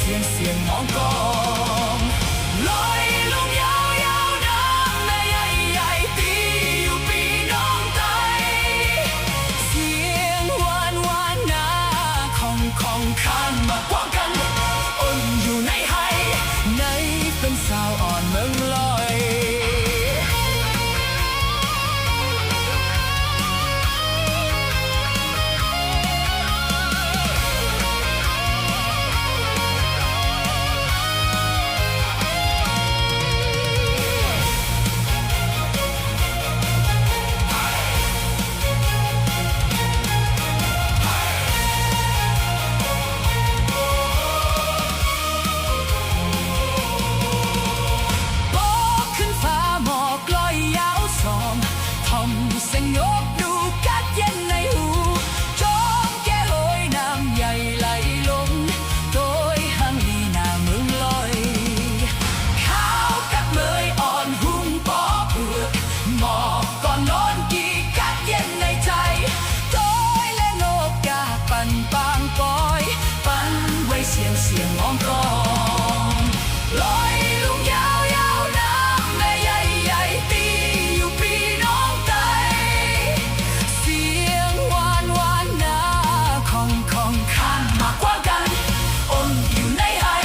เสียงมองกองลอยลงยาวๆน้ำแม่ใหญ่ๆตีอยู่ปีน้องไตเสียงหวานๆนาของข้างมากว่ากันอ่อนอยู่ในไห้ในเป็นสาวอ่อนเมืองลอยสงบดูกัดเย็นในหูจอมแก้โหยน้ำใหญ่ไหลลงโดยหางลีหน้าเมืองลอยข้าวกับเมยอ่อนหุ้มปอเผือกหมอกก่อนนอนกี่กัดเย็นในใจโดยและนกกาปั่นปางปอยปั่นไว้เสียงมองกองลอยลุงยาวน้ำแม่ใหญ่ๆตีอยู่ปีน้องของข้างมากกว่ากันอ่อนอยู่ในไห้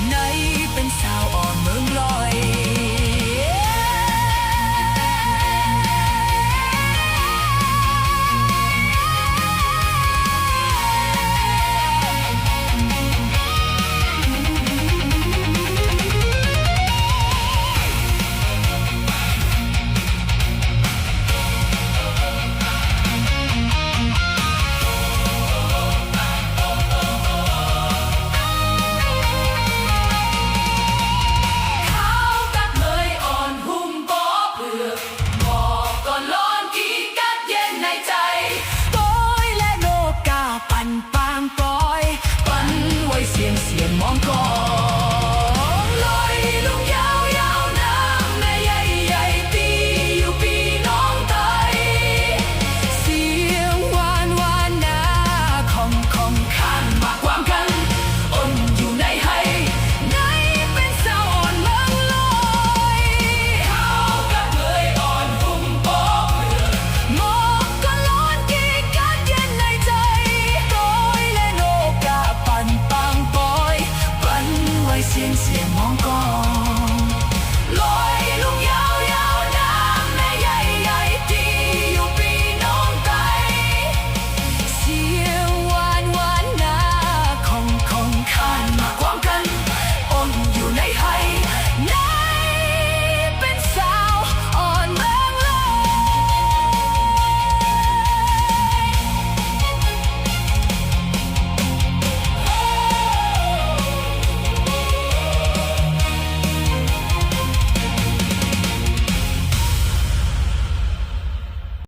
ในเป็นสาวอ่อนเมืองลอยปั่นปางปอยปั่นไว้เสียงมองกอ